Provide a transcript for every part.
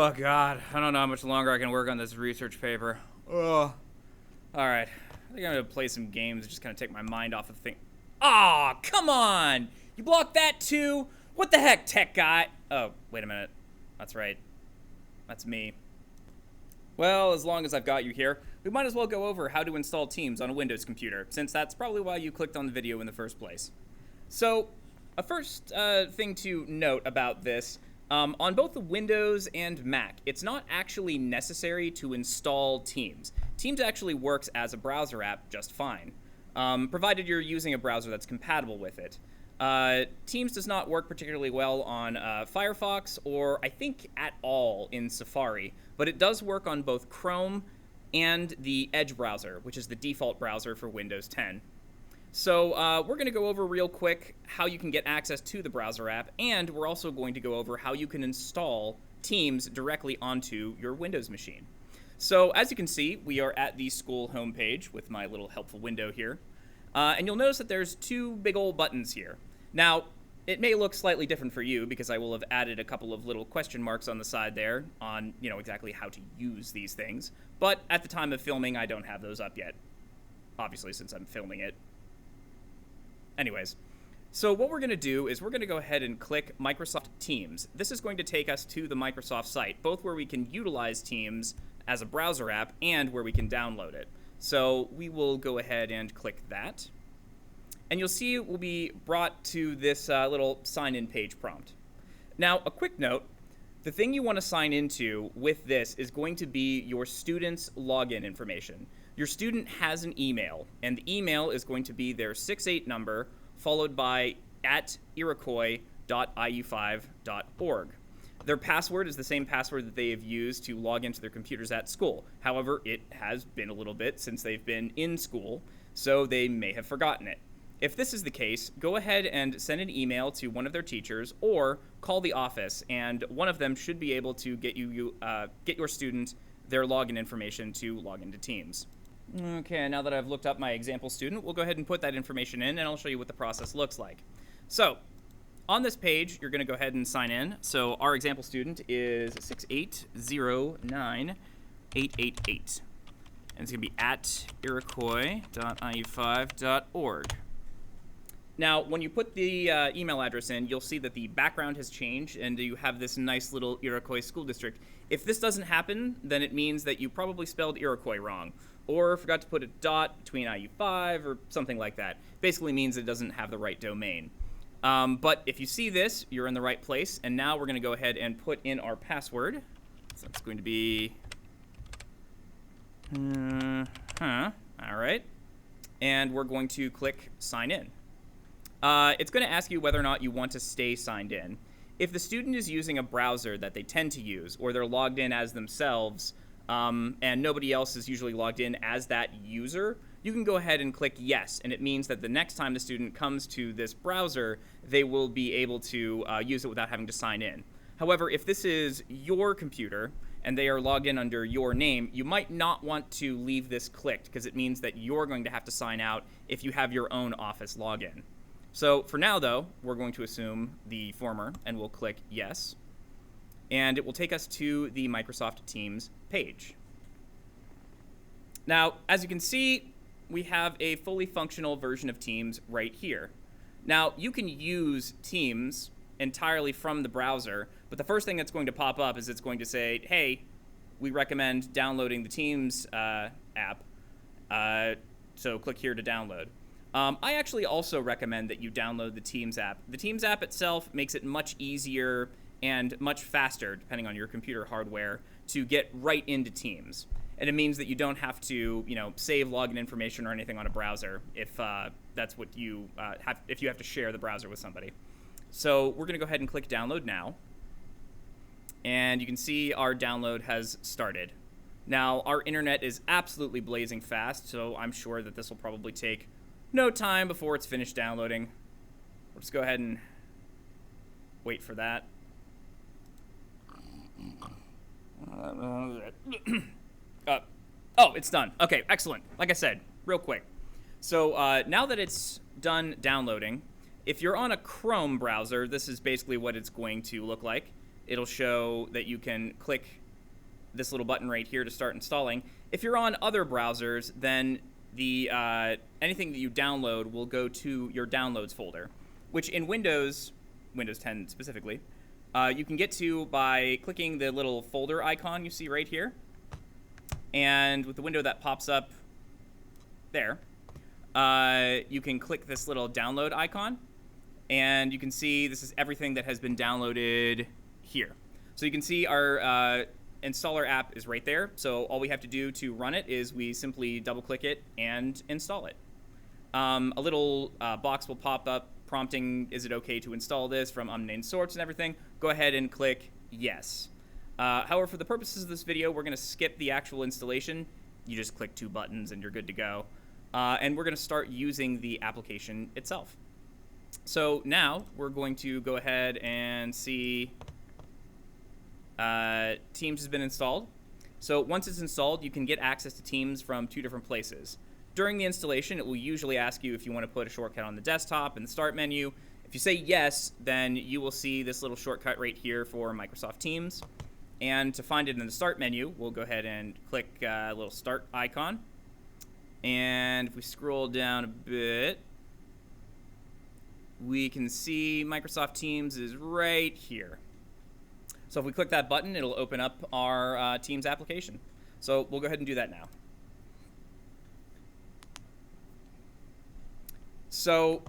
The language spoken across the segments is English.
Oh, God. I don't know how much longer I can work on this research paper. Ugh. Alright. I think I'm gonna play some games and just kind of take my mind off of things. Aw, come on! You blocked that too? What the heck, tech guy? Oh, wait a minute. That's right. That's me. Well, as long as I've got you here, we might as well go over how to install Teams on a Windows computer, since that's probably why you clicked on the video in the first place. So, a first thing to note about this, on both the Windows and Mac, it's not actually necessary to install Teams. Teams actually works as a browser app just fine, provided you're using a browser that's compatible with it. Teams does not work particularly well on Firefox or I think at all in Safari, but it does work on both Chrome and the Edge browser, which is the default browser for Windows 10. So we're going to go over real quick how you can get access to the browser app, and we're also going to go over how you can install Teams directly onto your Windows machine. So as you can see, we are at the school homepage with my little helpful window here. And you'll notice that there's two big old buttons here. Now, it may look slightly different for you because I will have added a couple of little question marks on the side there on, exactly how to use these things. But at the time of filming, I don't have those up yet. Obviously, since I'm filming it. Anyways, so what we're going to do is we're going to go ahead and click Microsoft Teams. This is going to take us to the Microsoft site, both where we can utilize Teams as a browser app and where we can download it. So we will go ahead and click that. And you'll see we'll be brought to this little sign-in page prompt. Now, a quick note, the thing you want to sign into with this is going to be your student's login information. Your student has an email, and the email is going to be their 68 number followed by @iroquois.iu5.org. Their password is the same password that they have used to log into their computers at school. However, it has been a little bit since they've been in school, so they may have forgotten it. If this is the case, go ahead and send an email to one of their teachers or call the office, and one of them should be able to get your student their login information to log into Teams. Okay, now that I've looked up my example student, we'll go ahead and put that information in, and I'll show you what the process looks like. So, on this page, you're going to go ahead and sign in. So, our example student is 6809888. And it's going to be @iroquois.iu5.org. Now, when you put the email address in, you'll see that the background has changed, and you have this nice little Iroquois school district. If this doesn't happen, then it means that you probably spelled Iroquois wrong, or forgot to put a dot between IU5 or something like that. Basically means it doesn't have the right domain. But if you see this, you're in the right place, and now we're going to go ahead and put in our password. So it's going to be... all right. And we're going to click Sign In. It's going to ask you whether or not you want to stay signed in. If the student is using a browser that they tend to use, or they're logged in as themselves, and nobody else is usually logged in as that user, you can go ahead and click Yes, and it means that the next time the student comes to this browser, they will be able to use it without having to sign in. However, if this is your computer, and they are logged in under your name, you might not want to leave this clicked, because it means that you're going to have to sign out if you have your own Office login. So for now, though, we're going to assume the former, and we'll click Yes. And it will take us to the Microsoft Teams page. Now, as you can see, we have a fully functional version of Teams right here. Now, you can use Teams entirely from the browser, but the first thing that's going to pop up is it's going to say, hey, we recommend downloading the Teams app, so click here to download. I actually also recommend that you download the Teams app. The Teams app itself makes it much easier and much faster, depending on your computer hardware, to get right into Teams. And it means that you don't have to, save login information or anything on a browser if that's what you if you have to share the browser with somebody. So we're going to go ahead and click Download Now. And you can see our download has started. Now, our internet is absolutely blazing fast, so I'm sure that this will probably take no time before it's finished downloading. We'll just go ahead and wait for that. Oh, it's done. Okay, excellent. Like I said, real quick. So now that it's done downloading, if you're on a Chrome browser, this is basically what it's going to look like. it'll show that you can click this little button right here to start installing. If you're on other browsers, then the anything that you download will go to your downloads folder, which in Windows 10 specifically, you can get to by clicking the little folder icon you see right here. And with the window that pops up there, you can click this little download icon, and you can see this is everything that has been downloaded here. So you can see our installer app is right there. So all we have to do to run it is we simply double click it and install it. A little box will pop up prompting, is it okay to install this from unnamed source and everything. Go ahead and click yes. However, for the purposes of this video, we're going to skip the actual installation. You just click 2 buttons and you're good to go. And we're going to start using the application itself. So now we're going to go ahead and see Teams has been installed. So once it's installed, you can get access to Teams from 2 different places. During the installation, it will usually ask you if you want to put a shortcut on the desktop in the start menu. If you say yes, then you will see this little shortcut right here for Microsoft Teams. And to find it in the start menu, we'll go ahead and click a little start icon. And if we scroll down a bit, we can see Microsoft Teams is right here. So if we click that button, it'll open up our Teams application. So we'll go ahead and do that now. So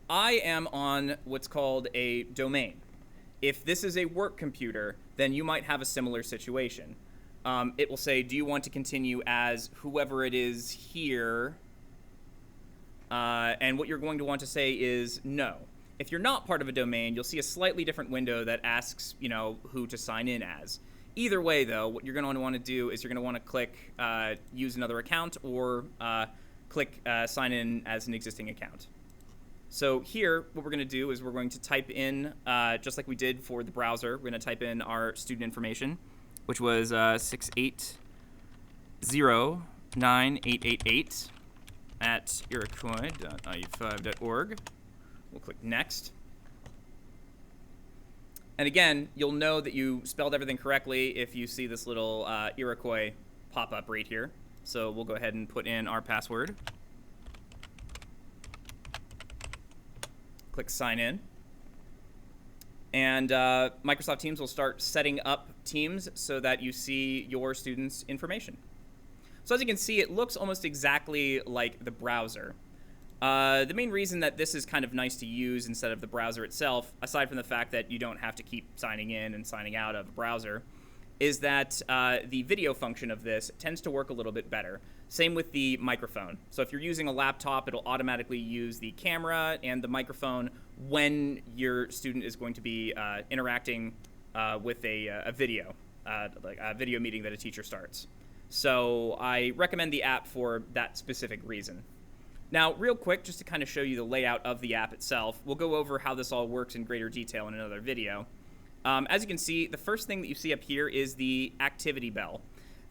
I am on what's called a domain. If this is a work computer, then you might have a similar situation. It will say, do you want to continue as whoever it is here? And what you're going to want to say is no. If you're not part of a domain, you'll see a slightly different window that asks, who to sign in as. Either way, though, what you're going to want to do is you're going to want to click use another account or click sign in as an existing account. So here, what we're going to do is we're going to type in, just like we did for the browser, we're going to type in our student information, which was 6809888 at iroquois.iu5.org. We'll click next. And again, you'll know that you spelled everything correctly if you see this little Iroquois pop up right here. So we'll go ahead and put in our password. Click sign in. And Microsoft Teams will start setting up Teams so that you see your students' information. So as you can see, it looks almost exactly like the browser. The main reason that this is kind of nice to use instead of the browser itself, aside from the fact that you don't have to keep signing in and signing out of a browser, is that the video function of this tends to work a little bit better. Same with the microphone. So if you're using a laptop, it'll automatically use the camera and the microphone when your student is going to be interacting with a video, like a video meeting that a teacher starts. So I recommend the app for that specific reason. Now, real quick, just to kind of show you the layout of the app itself, we'll go over how this all works in greater detail in another video. As you can see, the first thing that you see up here is the activity bell.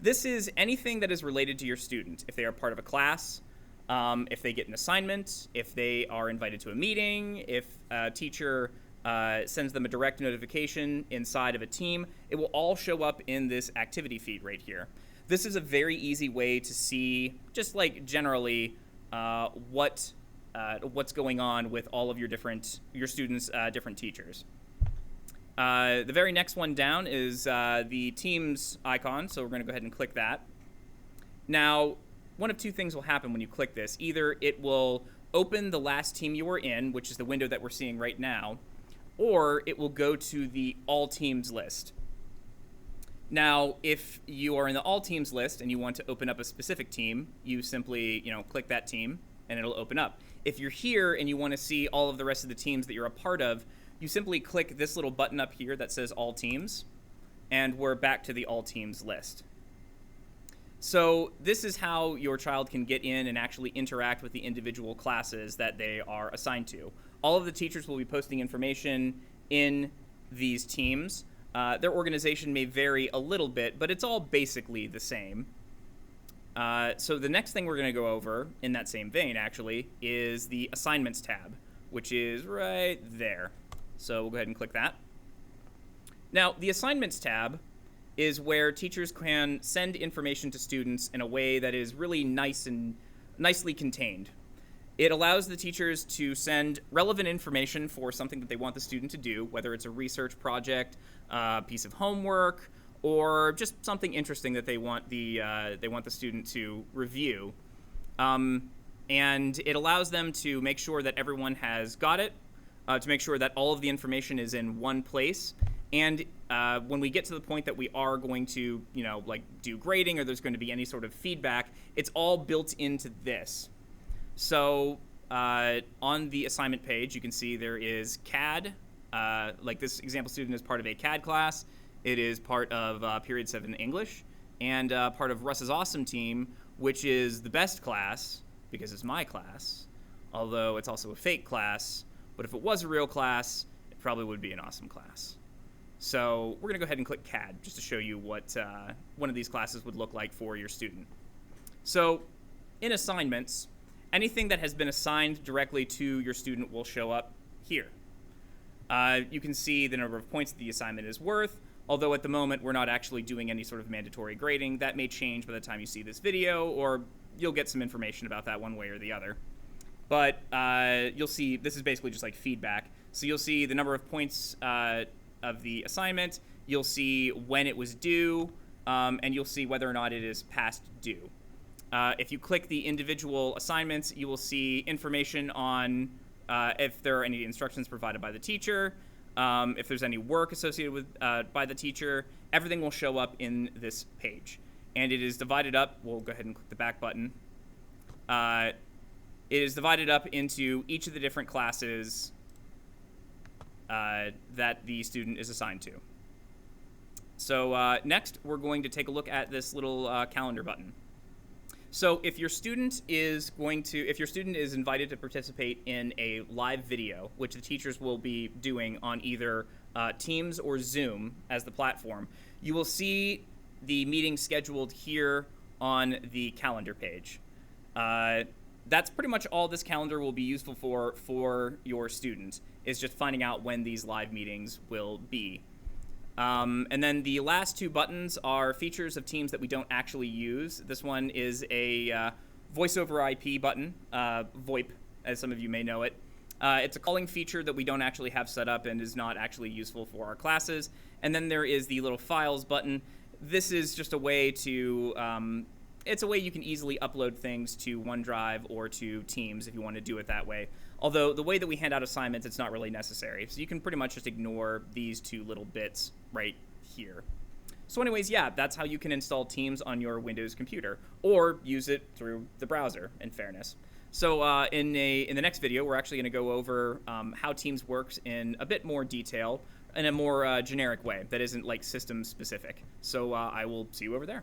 This is anything that is related to your student. If they are part of a class, if they get an assignment, if they are invited to a meeting, if a teacher sends them a direct notification inside of a team, it will all show up in this activity feed right here. This is a very easy way to see, just like generally, what's going on with all of your students' different teachers. The very next one down is the Teams icon, so we're going to go ahead and click that. Now, one of 2 things will happen when you click this. Either it will open the last team you were in, which is the window that we're seeing right now, or it will go to the All Teams list. Now, if you are in the All Teams list and you want to open up a specific team, you simply, click that team and it'll open up. If you're here and you want to see all of the rest of the teams that you're a part of, you simply click this little button up here that says All Teams, and we're back to the All Teams list. So this is how your child can get in and actually interact with the individual classes that they are assigned to. All of the teachers will be posting information in these teams. Their organization may vary a little bit, but it's all basically the same. So the next thing we're going to go over, in that same vein actually, is the Assignments tab, which is right there. So we'll go ahead and click that. Now, the Assignments tab is where teachers can send information to students in a way that is really nice and nicely contained. It allows the teachers to send relevant information for something that they want the student to do, whether it's a research project, a piece of homework, or just something interesting that they want the student to review. And it allows them to make sure that everyone has got it, to make sure that all of the information is in one place. And when we get to the point that we are going to, do grading, or there's going to be any sort of feedback, it's all built into this. So on the assignment page, you can see there is CAD. Like this example student is part of a CAD class. It is part of Period 7 English, and part of Russ's Awesome Team, which is the best class, because it's my class, although it's also a fake class. But if it was a real class, it probably would be an awesome class. So we're going to go ahead and click CAD just to show you what one of these classes would look like for your student. So in assignments, anything that has been assigned directly to your student will show up here. You can see the number of points that the assignment is worth, although at the moment we're not actually doing any sort of mandatory grading. That may change by the time you see this video, or you'll get some information about that one way or the other. But you'll see this is basically just like feedback. So you'll see the number of points of the assignment, you'll see when it was due, and you'll see whether or not it is past due. If you click the individual assignments, you will see information on if there are any instructions provided by the teacher, if there's any work associated with by the teacher. Everything will show up in this page. And it is divided up. We'll go ahead and click the back button. It is divided up into each of the different classes that the student is assigned to. So next, we're going to take a look at this little calendar button. So if your student is invited to participate in a live video, which the teachers will be doing on either Teams or Zoom as the platform, you will see the meeting scheduled here on the calendar page. That's pretty much all this calendar will be useful for your student, is just finding out when these live meetings will be. And then the last two buttons are features of Teams that we don't actually use. This one is a voice over IP button, VoIP, as some of you may know it. It's a calling feature that we don't actually have set up and is not actually useful for our classes. And then there is the little files button. This is just a way to, it's a way you can easily upload things to OneDrive or to Teams if you want to do it that way. Although the way that we hand out assignments, it's not really necessary. So you can pretty much just ignore these two little bits right here. So anyways, yeah, that's how you can install Teams on your Windows computer, or use it through the browser, in fairness. So in the next video, we're actually going to go over how Teams works in a bit more detail, in a more generic way that isn't like system specific. So I will see you over there.